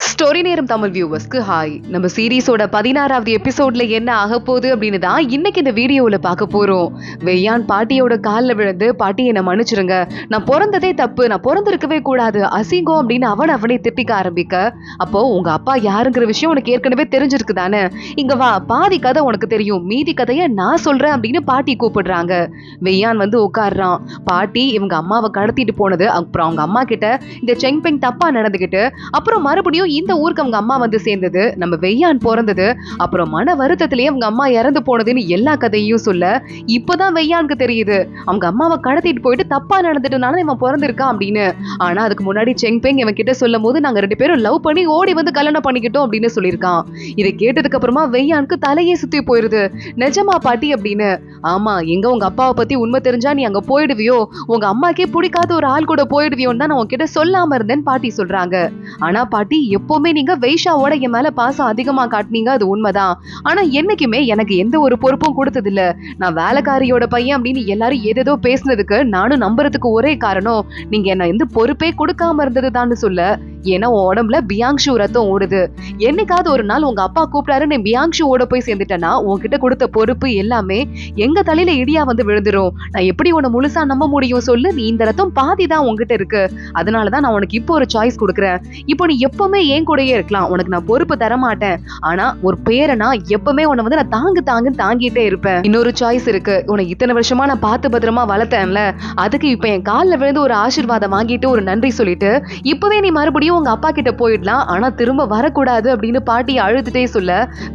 Story நேரம் Tamil வியூவர்ஸ்க்கு hi. நம்ம சீரீஸோட 16வது எபிசோட்ல என்ன ஆக போகுது அப்படின்னு தான் இன்னைக்கு இந்த வீடியோவில் பார்க்க போறோம். வெய்யான் பாட்டியோட காலில் விழுந்து, பாட்டி என்னை மன்னிச்சிருங்க, நான் பிறந்ததே தப்பு, நான் பிறந்திருக்கவே கூடாது, அசிங்கம் அப்படின்னு அவனை திட்டிக்க ஆரம்பிக்க, அப்போ உங்க அப்பா யாருங்கிற விஷயம் உனக்கு ஏற்கனவே தெரிஞ்சிருக்கு தானே, இங்க வா, பாதி கதை உனக்கு தெரியும், மீதி கதையை நான் சொல்றேன் அப்படின்னு பாட்டி கூப்பிடுறாங்க. வெய்யான் வந்து உட்காடுறான். பாட்டி இவங்க அம்மாவை கடத்திட்டு போனது, அப்புறம் அவங்க அம்மா கிட்ட இந்த செங்பெங் தப்பா நடந்துகிட்டு, அப்புறம் மறுபடியும் இந்த ஊருக்கு அவங்க அம்மா வந்து சேர்ந்தது, நம்ம வெய்யான் பிறந்தது, அப்புறம் மன வருத்தத்திலேயே அவங்க அம்மா இறந்து போனதுன்னு எல்லா கதையும் சொல்ல, இப்பதான் வெய்யானுக்கு தெரியுது அவங்க அம்மாவை கடத்திட்டு போயிட்டு தப்பா நடந்துட்டனால இவன் பிறந்திருக்கான் அப்படின்னு. ஆனா அதுக்கு முன்னாடி செங்பெங் இவன் கிட்ட சொல்லும் போது, நாங்க 2 பேரும் லவ் பண்ணி ஓடி வந்து கல்யாணம் பண்ணிக்கிட்டோம் அப்படின்னு சொல்லியிருக்கான். இதை கேட்டதுக்கு அப்புறமா வெய்யானுக்கு தலையே சுத்தி போயிருது. நிஜமா பாட்டி அப்படின்னு. ஆமா, எங்க உங்க அப்பாவை பத்தி உண்மை தெரிஞ்சா நீ அங்க போயிடுவியோ, உங்க அம்மாக்கே பிடிக்காத ஒரு ஆள் கூட போயிடுவியோன்னு தான் நான் உங்ககிட்ட சொல்லாம இருந்தேன்னு பாட்டி சொல்றாங்க. ஆனா பாட்டி, எப்பவுமே நீங்க வெய்ஷாவோட என் மேல பாசம் அதிகமா காட்டினீங்க, அது உண்மைதான். ஆனா என்னைக்குமே எனக்கு எந்த ஒரு பொறுப்பும் கொடுத்தது இல்ல. நான் வேலைக்காரியோட பையன் அப்படின்னு எல்லாரும் ஏதேதோ பேசினதுக்கு நானும் நம்புறதுக்கு ஒரே காரணம், நீங்க என்ன எந்த பொறுப்பே கொடுக்காம இருந்ததுதான்னு சொல்ல. ஏன்னா உடம்புல பியாங்ஷு ரத்தம் ஓடுது. என்னைக்காவது ஒரு நாள் உங்க அப்பா கூப்பிட்டாரு, நீ பியாங்ஷுவோட போய் சேர்ந்துட்டேன்னா உன்கிட்ட கொடுத்த பொறுப்பு எல்லாமே எங்க தலையில இடியா வந்து விழுந்துரும். நான் எப்படி உன்னை முழுசா நம்ப முடியும் சொல்லு? நீ இந்த ரத்தம் பாதி தான் உங்ககிட்ட இருக்கு. அதனாலதான் நான் உனக்கு இப்போ ஒரு சாய்ஸ் கொடுக்குறேன். இப்போ நீ எப்பவுமே என் கூடயே இருக்கலாம், உனக்கு நான் பொறுப்பு தர மாட்டேன். ஆனா ஒரு பேரனா எப்பவுமே உன்னை வந்து நான் தாங்குன்னு தாங்கிட்டே இருப்பேன். இன்னொரு சாய்ஸ் இருக்கு. உன்னை இத்தனை வருஷமா நான் பார்த்து பத்திரமா வளர்த்தேன்ல, அதுக்கு இப்ப என் காலில் விழுந்து ஒரு ஆசீர்வாதம் வாங்கிட்டு ஒரு நன்றி சொல்லிட்டு இப்பவே நீ மறுபடியும் உங்க அப்பா கிட்ட போயிடலாம், ஆனா திரும்ப வரக்கூடாது அப்படின்னு பாட்டி அழுதுட்டே சொல்ல,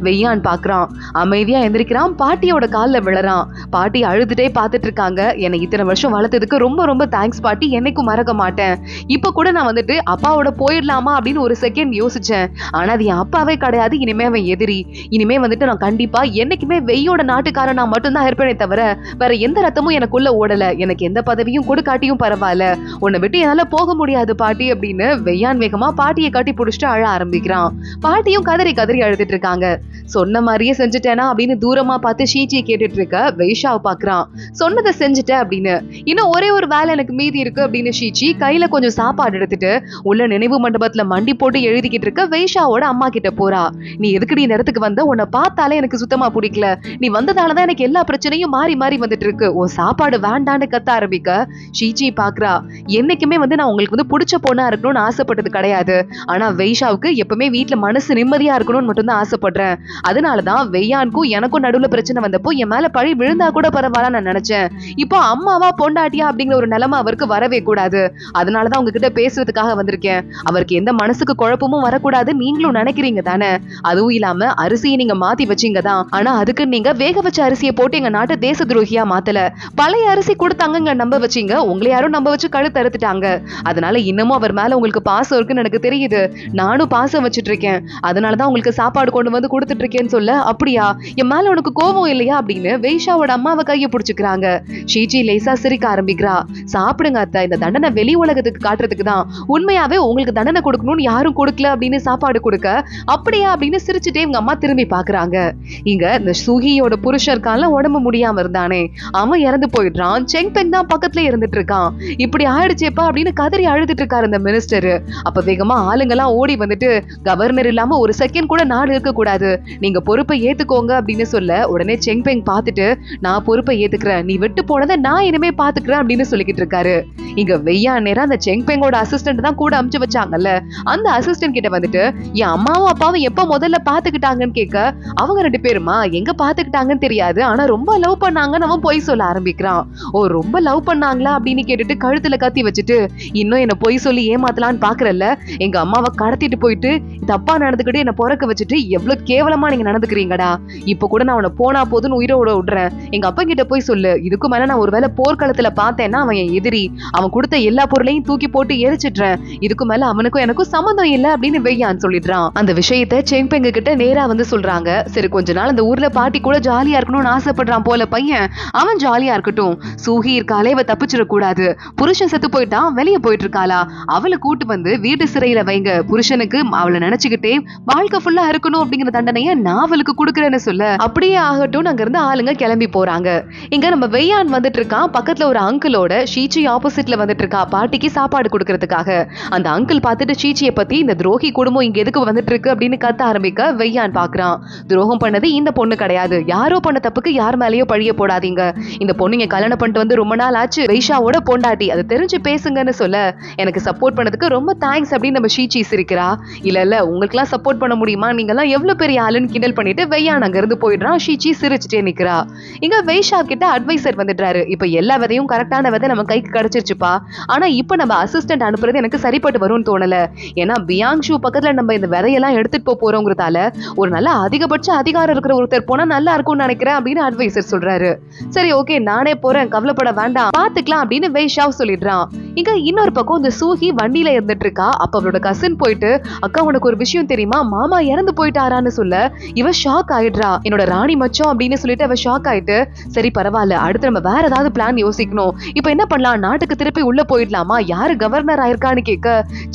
வெய்யான் பாக்குறான். அமைதியா எந்திரிக்கிறான், பாட்டியோட காலில் விழறான். பாட்டி அழுதுட்டே பார்த்துட்டு இருக்காங்க. என்னை இத்தனை வருஷம் வளர்த்ததுக்கு ரொம்ப ரொம்ப தேங்க்ஸ் பாட்டி, என்னைக்கும் மறக்க மாட்டேன். இப்ப கூட நான் வந்துட்டு அப்பாவோட போயிடலாமா அப்படின்னு ஒரு செகண்ட் யோசிச்சேன். ஆனா அது என் அப்பாவே கிடையாது, இனிமே அவன் எதிரி. இனிமே வந்துட்டு நான் கண்டிப்பா என்னைக்குமே வெய்யோட நாட்டுக்காரன் நான் மட்டும்தான் இருப்பேனே தவிர வேற எந்த ரத்தமும் எனக்குள்ள ஓடல. எனக்கு எந்த பதவியும் கொடுக்காட்டியும் பரவாயில்ல, உன்னை விட்டு என்னால போக முடியாது பாட்டி அப்படின்னு வெய்யான் வேகமா பாட்டியை கட்டி பிடிச்சிட்டு அழ ஆரம்பிக்கிறான். பாட்டியும் கதறி அழுதுட்டு இருக்காங்க. சொன்ன மாதிரியே செஞ்சுட்டேனா அப்படின்னு தூரமா பார்த்து ஷீச்சியை கேட்டுட்டு இருக்க வெய்ஷாவை பாக்குறான். சொன்னதை செஞ்சுட்டேன் அப்படின்னு. இன்னும் ஒரே ஒரு வேலை எனக்கு மீதி இருக்கு அப்படின்னு ஷீச்சி கையில கொஞ்சம் சாப்பாடு எடுத்துட்டு உள்ள நினைவு மண்டபத்துல மண்டி போட்டு எழுதிக்கிட்டு இருக்க வெய்ஷாவோட அம்மா கிட்ட போறா. நீ எதுக்கு இந்த இடத்துக்கு வந்த? உன்னை பார்த்தாலே எனக்கு சுத்தமா பிடிக்கல. நீ வந்ததாலதான் எனக்கு எல்லா பிரச்சனையும் மாறி வந்துட்டு இருக்கு. உன் சாப்பாடு வேண்டான்னு கத்த ஆரம்பிக்க ஷீச்சி பாக்குறா. என்னைக்குமே வந்து நான் உங்களுக்கு வந்து பிடிச்ச பொண்ணா இருக்கணும்னு ஆசைப்பட்டது கிடையாது. ஆனா வெய்ஷாவுக்கு எப்பவுமே வீட்டுல மனசு நிம்மதியா இருக்கணும்னு மட்டும் தான் ஆசைப்படுறேன். அதனாலதான் வெய்யானுக்கும் எனக்கும் நடுவுல பிரச்சனை வந்தப்போ என் மேல பழி விழுந்தா கூட பரவாயில்ல நான் நினைச்சேன். இப்போ அம்மாவா பொண்டாட்டியா அப்படிங்கிற ஒரு நிலைமை அவருக்கு வரவே கூடாது. அதனாலதான் உங்ககிட்ட பேசுறதுக்காக வந்திருக்கேன். அவருக்கு எந்த மனசுக்கு குழப்பமும் வரக்கூடாது நீங்களும் நினைக்கிறீங்க தானே. அதுவும் இல்லாம அரிசியை நீங்க மாத்தி வச்சீங்க தான். ஆனா அதுக்கு நீங்க வேக வச்ச அரிசியை போட்டு எங்க நாட்டை தேச துரோகியா மாத்தல. பழைய அரிசி கொடுத்தாங்க நம்ப வச்சீங்க, உங்களை யாரும் நம்ப வச்சு கழுத்து அறுத்துட்டாங்க. அதனால இன்னமும் அவர் மேல உங்களுக்கு பாசம் இருக்குன்னு எனக்கு தெரியுது. நானும் பாசம் வச்சுட்டு இருக்கேன். அதனாலதான் உங்களுக்கு சாப்பாடு கொண்டு வந்து கொடுத்துட்டு இருக்கேன்னு சொல்ல, அப்படியா, என் மேல உனக்கு கோபம் இல்லையா அப்படின்னு வெய்ஷாவோட அம்மாவை கையை பிடிச்சுக்கிறாங்க. ஷீச்சி லேசா சிரிக்க ஆரம்பிக்கிறா. சாப்பிடுங்க அத்தை, இந்த தண்டனை வெளி உலகத்துக்கு காட்டுறதுக்கு தான். உண்மையாவே உங்களுக்கு தண்டனை கொடுக்கணும்னு யாரும் கொடுக்கல அப்படின்னு சாப்பாடு கொடுக்க, அப்படியா அப்படின்னு சிரிச்சுட்டே இவங்க அம்மா திரும்பி பாக்குறாங்க. இங்க இந்த சுகியோட புருஷர்கால உடம்பு முடியாம இருந்தானே, அவன் இறந்து போயிடுறான். செங்பெங் தான் பக்கத்துல இருந்துட்டு இருக்கான். இப்படி ஆயிடுச்சேப்பா அப்படின்னு கதறி அழுதுட்டு இருக்காரு இந்த மினிஸ்டர். அப்ப வேகமா ஆளுங்கெல்லாம் ஓடி வந்துட்டு, கவர்னர் இல்லாம ஒரு செகண்ட் கூட நாடு இருக்க கூடாது, நீங்க பொறுப்பை ஏத்துக்கோங்க அப்படின்னு சொல்ல, உடனே செங்பெங் பார்த்துட்டு, நான் பொறுப்பை ஏத்துக்கிறேன், நீ விட்டு போனதை நான் இனிமே பாத்துக்கிறேன் அப்படின்னு சொல்லிக்கிட்டு இருக்காரு. இங்க வெய்யான் நேரம் அந்த செங்பெங்கோட அசிஸ்டன்ட் தான் கூட அமுச்சு வச்சாங்கல்ல, அந்த அசிஸ்டன்ட் கிட்ட வந்துட்டு, என் அம்மாவும் அப்பாவும் எப்ப முதல்ல பாத்துக்கிட்டாங்கன்னு கேட்க, அவங்க 2 பேருமா எங்க பாத்துக்கிட்டாங்கன்னு தெரியாது, ஆனா ரொம்ப லவ் பண்ணாங்கன்னு அவன் பொய் சொல்ல ஆரம்பிக்கிறான். ஓ, ரொம்ப லவ் பண்ணாங்களா அப்படின்னு கேட்டுட்டு கழுத்துல கத்தி வச்சுட்டு, இன்னும் என்ன பொய் சொல்லி ஏமாத்தலான்னு பாக்குறல்ல, எங்க அம்மாவை கடத்திட்டு போயிட்டு தப்பா நடந்துக்கிட்டு என்ன பிறக்க வச்சுட்டு எவ்வளவு கேவலமா நீங்க நடந்துக்கிறீங்கடா. இப்ப கூட நான் அவனை போனா போதுன்னு உயிரோட விடுறேன். எங்க அப்பா கிட்ட போய் சொல்லு, இதுக்கு மேல நான் ஒருவேளை போர்க்களத்துல பார்த்தேன்னா அவன் என் எதிரி, அவன் கொடுத்த எல்லா பொருளையும் தூக்கி போட்டு எரிச்சிடுறேன். இதுக்கு மேல அவனுக்கும் எனக்கும் சம்மந்தம் இல்ல அப்படின்னு வெய்யான் சொல்லிடுறான். அந்த விஷயத்த செங்பெங் கிட்ட நேரா வந்து சொல்றாங்க. சரி, கொஞ்ச நாள் அந்த ஊர்ல பாட்டி கூட ஜாலியா இருக்கணும்னு ஆசைப்படுறான் போல பையன், அவன் ஜாலியா இருக்கட்டும். சூகி இருக்காலே, இவ தப்பிச்சிட கூடாது. புருஷன் செத்து போயிட்டான், வெளியே போயிட்டு இருக்காளா, அவளை கூட்டு வந்து வீடு வீட்டு சிறையில வைங்க, புருஷனுக்கு அவளை நினைச்சுக்கிட்டே வாழ்க்கை ஃபுல்லா இருக்கணும் அப்படிங்கிற தண்டனையை நான் அவளுக்கு கொடுக்குறேன்னு சொல்ல அப்படியே ஆகட்டும் அங்க இருந்து ஆளுங்க கிளம்பி போறாங்க. இங்க நம்ம வெய்யான் வந்துட்டு இருக்கான். பக்கத்துல ஒரு அங்கிளோட ஷீச்சி ஆப்போசிட்ல வந்துட்டு இருக்கா பாட்டிக்கு சாப்பாடு கொடுக்கறதுக்காக. அந்த அங்கிள் பார்த்துட்டு ஷீச்சியை பத்தி இந்த துரோகி குடும்பம் இங்க எதுக்கு வந்துட்டு இருக்கு அப்படின்னு கத்த ஆரம்பிக்க வெய்யான் பாக்குறான். துரோகம் பண்ணது இந்த பொண்ணு கிடையாது, யாரோ பண்ண தப்புக்கு யார் மேலேயோ பழிய போடாதீங்க. இந்த பொண்ணுங்க கல்யாணம் பண்ணிட்டு வந்து ரொம்ப நாள் ஆச்சு, வைஷாவோட பொண்டாட்டி, அதை தெரிஞ்சு பேசுங்கன்னு சொல்ல எனக்கு சப்போர்ட் பண்ணதுக்கு ரொம்ப தேங்க்ஸ் அப்படின்னு நம்ம ஷீச்சி சிரிக்கிறா. இல்ல உங்களுக்கு எல்லாம் சப்போர்ட் பண்ண முடியுமா, நீங்க எல்லாம் எவ்வளவு பெரிய ஆளுன்னு கிண்டல் பண்ணிட்டு வெய்யான் அங்க இருந்து போயிடுறான். ஷீச்சி சிரிச்சுட்டே நிக்கிறா. இங்க வைஷா கிட்ட அட்வைசர் வந்துட்டாரு. இப்ப எல்லா விதையும் கரெக்டான விதை நம்ம கைக்கு கிடைச்சிருச்சுப்பா, ஆனா இப்ப நம்ம அசிஸ்டன்ட் அனுப்புறது எனக்கு சரிப்பட்டு வரும்னு தோணல. ஏன்னா பியாங்ஷு பக்கத்துல நம்ம இந்த விதையெல்லாம் எடுத்துட்டு போறோங்கிறதால ஒரு நல்ல அதிகபட்ச அதிகாரம் இருக்கிற ஒருத்தர் போனா நல்லா இருக்கும்னு நினைக்கிறேன் அப்படின்னு அட்வைசர் சொல்றாரு. சரி ஓகே நானே போறேன், கவலைப்பட வேண்டாம், பாத்துக்கலாம் அப்படின்னு வைஷா சொல்லிடுறான். இங்க இன்னொரு பக்கம் இந்த சூஹி வண்டியில இருந்துட்டு இருக்கா. அப்ப அவளோட கசின் போயிட்டு அக்கா உனக்கு ஒரு விஷயம் தெரியுமா, மாமா இறந்து போயிட்டாரான்னு சொல்ல இவ ஷாக் ஆயிடுறா. என்னோட ராணி மச்சம் அப்படின்னு சொல்லிட்டு அவ ஷாக் ஆயிட்டு சரி பரவாயில்ல, அடுத்து நம்ம வேற ஏதாவது பிளான் யோசிக்கணும். இப்ப என்ன பண்ணலாம், நாட்டுக்கு திருப்பி உள்ள போயிடலாமா, யாரு கவர்னர் ஆயிருக்கான்னு கேட்க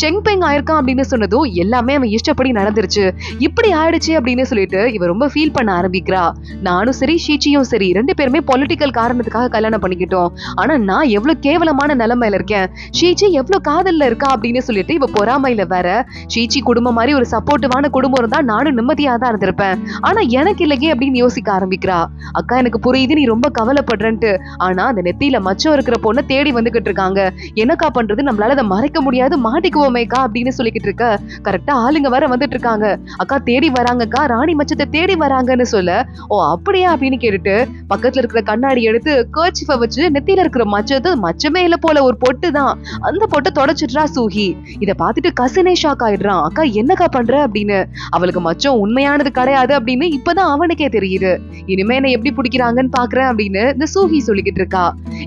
செங்பெங் ஆயிருக்கான் அப்படின்னு சொன்னதும் எல்லாமே அவன் இஷ்டப்படி நடந்துருச்சு, இப்படி ஆயிடுச்சு அப்படின்னு சொல்லிட்டு இவ ரொம்ப ஃபீல் பண்ண ஆரம்பிக்கிறா. நானும் சரி ஷீச்சியும் சரி ரெண்டு பேருமே பொலிட்டிக்கல் காரணத்துக்காக கல்யாணம் பண்ணிக்கிட்டோம், ஆனா நான் எவ்வளவு கேவலமான நிலைமையில இருக்கேன், ஷீச்சி எவ்வளவு காதல்ல இருக்கா அப்படின்னு சொல்லிட்டு இவ பொறாமையில வேற ஷீச்சி குடும்பம் மாதிரி ஒரு சப்போர்ட்டிவான குடும்பம் இருந்தா நானும் நிம்மதியா தான் இருந்திருப்பேன், ஆனா எனக்கு இல்லையே அப்படின்னு யோசிக்க ஆரம்பிக்கிறா. அக்கா எனக்கு புரியுது நீ ரொம்ப கவலைப்படுறன்ட்டு, ஆனா அந்த நெத்தியில மச்சம் இருக்கிற பொண்ணை தேடி வந்துகிட்டு இருக்காங்க, என்னக்கா பண்றது, நம்மளால அதை மறைக்க முடியாது, மாட்டிக்குவோமேக்கா அப்படின்னு சொல்லிக்கிட்டு இருக்க கரெக்டா ஆளுங்க வேற வந்துட்டு இருக்காங்க. அக்கா தேடி வராங்கக்கா, ராணி மச்சத்தை தேடி வராங்கன்னு சொல்ல ஓ அப்படியா அப்படின்னு கேட்டுட்டு பக்கத்துல இருக்கிற கண்ணாடி எடுத்து கர்ச்சிஃபை வச்சு நெத்தியில இருக்கிற மச்சத்தை மச்சமே இல்ல போல ஒரு பொட்டு தான், அந்த பொட்டை தொடச்சிடுறா சூஹி. இத பாத்துட்டு கசினே ஷாக் ஆயிடுறான். அக்கா என்னக்கா பண்ற அப்படின்னு. அவளுக்கு மச்சம் உண்மையானது கிடையாது அப்படின்னு இப்பதான் அவனுக்கே தெரியுது. இனிமே என்ன எப்படி பிடிக்கிறாங்கன்னு பாக்குறேன் அப்படின்னு இந்த சூஹி சொல்லிக்கிட்டு இருக்கா.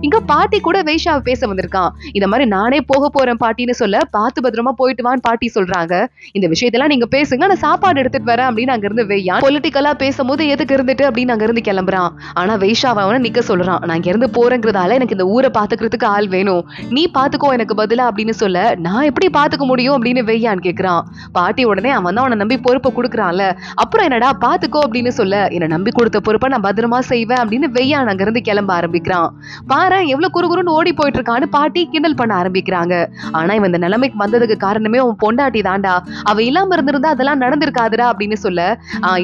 இங்க பாட்டி கூட வைஷாவை பேச வந்திருக்கான். இந்த மாதிரி நானே போக போறேன் பாட்டின்னு சொல்ல பார்த்து பத்திரமா போயிட்டு வான்னு பாட்டி சொல்றாங்க. இந்த விஷயத்தெல்லாம் நீங்க பேசுங்க, நான் சாப்பாடு எடுத்துட்டு வரேன் அப்படின்னு அங்க இருந்து வெய்யான் பொலிட்டிக்கலா பேசும்போது எதுக்கு இருந்துட்டு அப்படின்னு அங்க இருந்து கிளம்புறான். ஆனா வைஷாவை அவனை நிக்க சொல்றான். நான் இங்க இருந்து போறேங்கிறதால எனக்கு இந்த ஊரை பாத்துக்கிறதுக்கு ஆள் வேணும், நீ பாத்துக்கோ எனக்கு பதிலா அப்படின்னு சொல்ல நான் எப்படி பாத்துக்க முடியும் அப்படின்னு வெய்யான் கேக்குறான். பாட்டி உடனே அவன் தான் அவனை நம்பி பொறுப்பை கொடுக்குறான்ல, அப்புறம் என்னடா பாத்துக்கோ அப்படின்னு சொல்ல என்ன நம்பி கொடுத்த பொறுப்பை நான் பத்திரமா செய்வேன் அப்படின்னு வெய்யான் அங்க இருந்து கிளம்ப ஆரம்பிக்கிறான். பாரு எவ்வளவு குறுகுறுன்னு ஓடி போயிட்டு இருக்கான்னு பாட்டி கிண்டல் பண்ண ஆரம்பிக்கிறாங்க. ஆனா இவன் இந்த நிலைமைக்கு வந்ததுக்கு காரணமே அவன் பொண்டாட்டி தாண்டா, அவ இல்லாம இருந்திருந்தா அதெல்லாம் நடந்திருக்காதுடா அப்படின்னு சொல்ல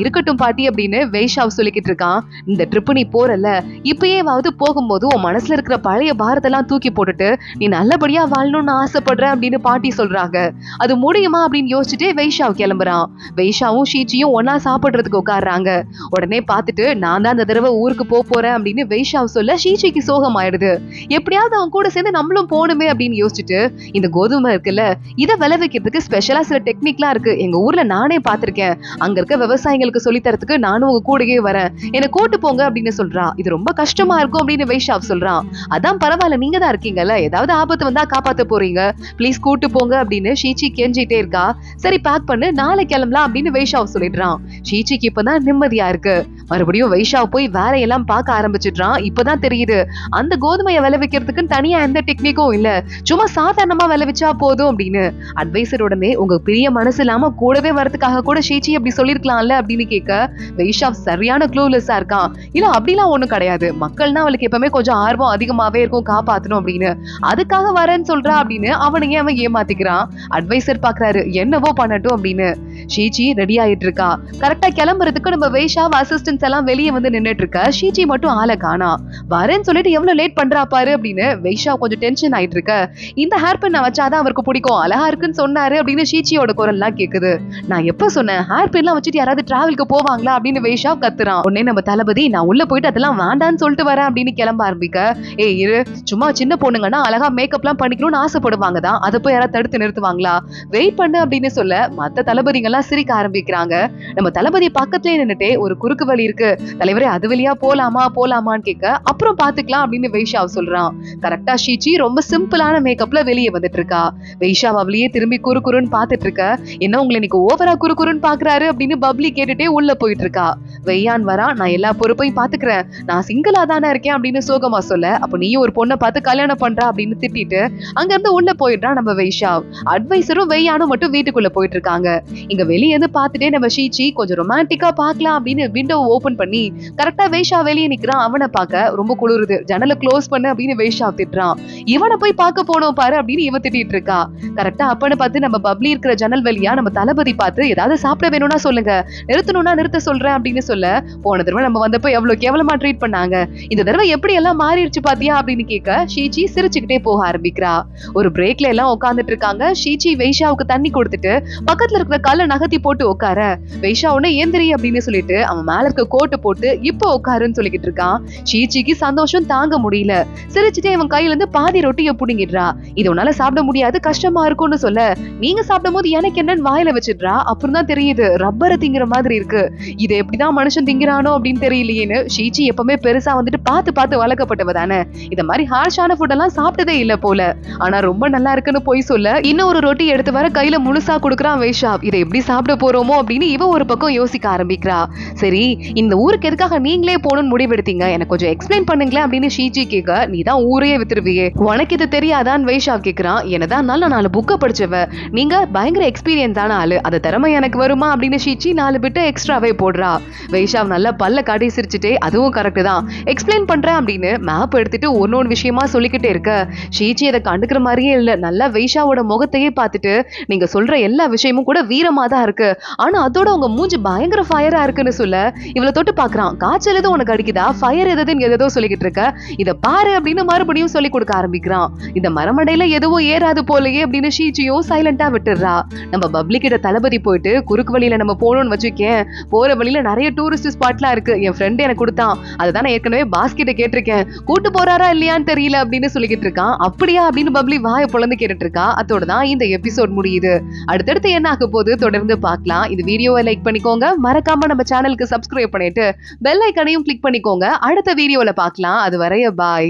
இருக்கட்டும் பாட்டி அப்படின்னு வைஷாவ் சொல்லிக்கிட்டு இருக்கான். இந்த ட்ரிப்பு நீ போறல, இப்பயேவாவது போகும்போது உன் மனசுல இருக்கிற பழைய பாரத்தெல்லாம் தூக்கி போட்டுட்டு நீ நல்லபடியா வாழணும்னு ஆசைப்படுற அப்படின்னு பாட்டி சொல்றாங்க. அது முடியுமா அப்படின்னு யோசிச்சுட்டு வைஷாவ் கிளம்புறான். வைஷாவும் ஷீச்சியும் ஒன்னா சாப்பிடுறதுக்கு உட்காடுறாங்க. உடனே பார்த்துட்டு நான் தான் அந்த தடவை ஊருக்கு போறேன் அப்படின்னு வைஷாவ் சொல்ல ஷீச்சிக்கு சோகம் ஆயிடுது. எப்படியாவது அவன் கூட சேர்ந்து நம்மளும் போகணுமே அப்படின்னு யோசிச்சுட்டு இந்த கோதுமை இருக்குல்ல, இதை விளைவிக்கிறதுக்கு ஸ்பெஷலா சில டெக்னிக்லாம் இருக்கு, எங்க ஊர்ல நானே பார்த்திருக்கேன், அங்க இருக்க விவசாயிகளுக்கு சொல்லி தரத்துக்கு நானும் உங்க கூடயே வரேன், என்னை கூட்டு போங்க அப்படின்னு சொல்றா. இது ரொம்ப கஷ்டமா இருக்கும் அப்படின்னு வைஷாவ் சொல்றான். அதான் பரவாயில்ல, நீங்க தான் இருக்கீங்கல்ல, ஏதாவது ஆபத்து வந்தா காப்பாத்த போறீங்க, பிளீஸ் கூட்டு போங்க அப்படின்னு ஷீச்சி கெஞ்சிட்டே இருக்கா. சரி பேக் பண்ணு, நாளை கிளம்பலாம் அப்படின்னு வைஷாவ் சொல்லிடுறான். ஷீச்சிக்கு இப்பதான் நிம்மதியா இருக்கு. மறுபடியும் வைஷாவ் போய் வேலையெல்லாம் பார்க்க ஆரம்பிச்சிடுறான். இப்பதான் தெரியுது அந்த கோதுமையை விளைவிக்கிறதுக்கு தனியா எந்த டெக்னிக்கும் இல்ல, சும்மா சாதாரணமா விளைவிச்சா போதும் அப்படின்னு. அட்வைசர் உடனே உங்க பெரிய மனசு இல்லாம கூடவே வரதுக்காக கூட ஷீச்சி அப்படி சொல்லிருக்கலாம்ல அப்படின்னு கேட்க வைஷாவ் சரியான க்ளூலெஸ்ஸா இருக்கான். இல்ல அப்படிலாம் ஒண்ணும் கிடையாது, மக்கள்னா அவளுக்கு எப்பவுமே கொஞ்சம் ஆர்வம் அதிகமாவே இருக்கும் காப்பாத்தணும் அப்படின்னு, அதுக்காக வரேன்னு சொல்றா அப்படின்னு அவனையே அவன் ஏமாத்திக்கிறான். அட்வைசர் பாக்குறாரு என்னவோ பண்ணட்டும் அப்படின்னு. ஷீச்சி ரெடி ஆயிட்டு இருக்கா. கரெக்டா கிளம்புறதுக்கு நம்ம வைஷாவ் அசிஸ்டன்ஸ் எல்லாம் வெளியே வந்து நின்னுட்டு இருக்க. ஷீச்சி மட்டும் ஆளை காணா. வரேன்னு சொல்லிட்டு எவ்வளவு லேட் பண்றா பாரு அப்படின்னு வைஷாவ் கொஞ்சம் டென்ஷன் ஆயிட்டு இருக்க. இந்த ஹேர் பின் நான் வச்சாதான் அவருக்கு பிடிக்கும், அழகா இருக்குன்னு சொன்னாரு அப்படின்னு ஷீச்சியோட குரல்லாம் கேக்குது. நான் எப்ப சொன்னேன் ஹேர் பின் எல்லாம் வச்சுட்டு யாராவது டிராவலுக்கு போவாங்களா அப்படின்னு வைஷாவ் கத்துறான். உடனே நம்ம தளபதி நான் உள்ள போயிட்டு அதெல்லாம் வேண்டான்னு சொல்லிட்டு வரேன் அப்படின்னு கிளம்ப ஆரம்பிக்க. ஏய் இரு, சும்மா சின்ன பொண்ணுங்கன்னா அழகா மேக்கப் எல்லாம் பண்ணிக்கணும்னு ஆசைப்படுவாங்க தான், அதை போய் யாராவது தடுத்து நிறுத்துவாங்களா, வெயிட் பண்ணு அப்படின்னு சொல்ல மத்த தளபதிங்க எல்லாம் சிரிக்க ஆரம்பிக்கிறாங்க. நம்ம தளபதி பக்கத்துலயே நின்னுட்டே ஒரு குறுக்கு வழி இருக்கு தலைவரே, அது வழியா போலாமான்னு கேட்க, அப்புறம் பாத்துக்கலாம் அப்படின்னு வைஷாவ் சொல்றான். கரெக்டா ஷீச்சி ரொம்ப சிம்பிளான மேக்கப்ல வெளியே வந்துட்டு இருக்கா. வைஷாவ் அவளையே திரும்பி குறுன்னு பாத்துட்டு இருக்க. என்ன உங்களை இன்னைக்கு ஓவரா குறுன்னு பாக்குறாரு அப்படின்னு பப்ளி கேட்டுட்டே உள்ள போயிட்டு இருக்கா. வெய்யான் வரா, நான் எல்லா பொறுப்பையும் பாத்துக்கிறேன், நான் சிங்கிளா தானே இருக்கேன் அப்படின்னு சோகமா சொல்ல, அப்ப நீயும் ஒரு பொண்ணை பார்த்து கல்யாணம் பண்றா அப்படின்னு திட்டிட்டு அங்க இருந்து உள்ள போயிடுறான் நம்ம வைஷாவ். அட்வைசரும் வெய்யானும் மட்டும் வீட்டுக்குள்ள போயிட்டு இருக்காங்க. இங்க வெளியே இருந்து பாத்துட்டே நம்ம ஷீச்சி கொஞ்சம் ரொமான்டிக்கா பாக்கலாம் அப்படின்னு விண்டோ ஓபன் பண்ணி கரெக்டா வைஷா வெளியே நிக்கிறான். அவனை பார்க்க ரொம்ப குளிருது, ஜன்னலை க்ளோஸ் பண்ணு அப்படின்னு வைஷாவ் திட்டுறான். இவனை போய் பார்க்க போனோம் பாரு அப்படின்னு இவன் திட்டிட்டு இருக்கா. கரெக்டா அப்பன்னு பார்த்து நம்ம பப்ளி இருக்கிற ஜன்னல் வழியா நம்ம தளபதி பார்த்து ஏதாவது சாப்பிட வேணும்னா சொல்லுங்க, நிறுத்தணும்னா நிறுத்த சொல்றேன் அப்படின்னு சொல்ல, போன தடவை நம்ம வந்தப்ப எவ்வளவு கேவலமா ட்ரீட் பண்ணாங்க, இந்த தடவை எப்படி எல்லாம் மாறிடுச்சு பாத்தியா அப்படின்னு கேட்க ஷீச்சி சிரிச்சுக்கிட்டே போக ஆரம்பிக்கிறா. ஒரு பிரேக்ல எல்லாம் உட்கார்ந்துட்டு இருக்காங்க. ஷீச்சி வைஷாவுக்கு தண்ணி கொடுத்துட்டு பக்கத்துல இருக்கிற கல்ல நகர்த்தி போட்டு உட்கார, வைஷா உடனே ஏந்திரி அப்படின்னு சொல்லிட்டு அவன் மேல இருக்க கோட்டு போட்டு இப்ப உட்காருன்னு சொல்லிக்கிட்டு இருக்கான். ஷீச்சிக்கு சந்தோஷம் தாங்க முடியல. சிரிச்சுட்டே இவன் கையில இருந்து பாதி ரொட்டியை புடுங்கிடுறா. இது உன்னால சாப்பிட முடியாது, கஷ்டமா இருக்கும்னு சொல்ல, நீங்க சாப்பிடும் போது எனக்கு என்னன்னு வாயில வச்சிடுறா. அப்புறம் தான் தெரியுது ரப்பரை திங்கிற மாதிரி இருக்கு, இது எப்படிதான் மனுஷன் திங்கிறானோ அப்படின்னு தெரியலையேன்னு. ஷீச்சி எப்பவுமே பெருசா வந்துட்டு பார்த்து வளர்க்கப்பட்டவ தானே, இந்த மாதிரி ஹார்ஷான ஃபுட் எல்லாம் சாப்பிட்டதே இல்ல போல. ஆனா ரொம்ப நல்லா இருக்குன்னு போய் சொல்ல இன்னும் ஒரு ரொட்டி எடுத்து வர கையில முழுசா கொடுக்குறான் வைஷாவ். இதை எப்படி சாப்பிட போறோமோ அப்படின்னு இவ ஒரு பக்கம் யோசிக்க ஆரம்பிக்கிறா. சரி, இந்த ஊருக்கு எதுக்காக நீங்களே போகணும்னு முடிவெடுத்தீங்க, எனக்கு கொஞ்சம் எக்ஸ்பிளைன் பண்ணுங்களேன் அப்படின்னு ஷீச்சி கேட்க, நீ தான் ஊரையே வித்துருவியே, உனக்கு இது தெரியாதான் வைஷாவ் கேக்குறான். என்னதான் 4 புக்க படிச்சவ, நீங்க பயங்கர எக்ஸ்பீரியன்ஸான ஆளு, அது திறமை எனக்கு வருமா அப்படின்னு ஷீச்சி 4 பிட்டு எக்ஸ்ட்ராவே போடுறா. வைஷாவ் நல்லா பல்ல காட்டி சிரிச்சுட்டே, அதுவும் கரெக்ட் தான், எக்ஸ்பிளைன் பண்றேன் அப்படின்னு மேப் எடுத்துட்டு ஒன்னொன்னு விஷயமா சொல்லிக்கிட்டே இருக்க, ஷீச்சி அதை கண்டுக்கிற மாதிரியே இல்ல. நல்லா வைஷாவோட முகத்தையே பார்த்துட்டு, நீங்க சொல்ற எல்லா விஷயமும் கூட வீரமா தான் இருக்கு, ஆனா அதோட உங்க மூஞ்சி பயங்கர ஃபயரா இருக்குன்னு சொல்ல, இவளை தொட்டு பாக்குறான். காய்ச்சல் எதுவும் உனக்கு அடிக்குதா, ஃபயர் எதுன்னு ஏதோ சொல்லிக்கிட்டு இருக்க, இத பாரு அப்படின்னு மறுபடியும் சொல்லி கொடுக்க ஆரம்பிக்கிறான். இந்த மரமடையில எதுவும் ஏறாது போலயே அப்படின்னு ஷீச்சியும் சைலண்டா விட்டுறா. நம்ம பப்ளி கிட்ட தளபதி போயிட்டு, குறுக்கு வழியில நம்ம போகணும்னு வச்சுக்கேன், போற வழியில நிறைய டூரிஸ்ட் ஸ்பாட்லாம் இருக்கு, என் ஃப்ரெண்ட் எனக்கு கொடுத்தான், அதுதான் நான் ஏற்கனவே பாஸ் கிட்ட கேட்டிருக்கேன், கூட்டு போறாரா இல்லையான்னு தெரியல அப்படின்னு சொல்லிக்கிட்டு இருக்கான். அப்படியா அப்படின்னு பப்ளி வாயை பொளந்து கேட்டுட்டு இருக்கா. அதோட தான் இந்த எபிசோட் முடியுது. அடுத்தடுத்து என்ன ஆக போகுது தொடர்ந்து பார்க்கலாம். இந்த வீடியோவை லைக் பண்ணிக்கோங்க, மறக்காம நம்ம சேனலுக்கு சப்ஸ்கிரைப் பண்ணிட்டு பெல் ஐகானையும் கிளிக் பண்ணிக்கோங்க. அடுத்த வீடியோல பார்க்கலாம். அது வரைய பாய்.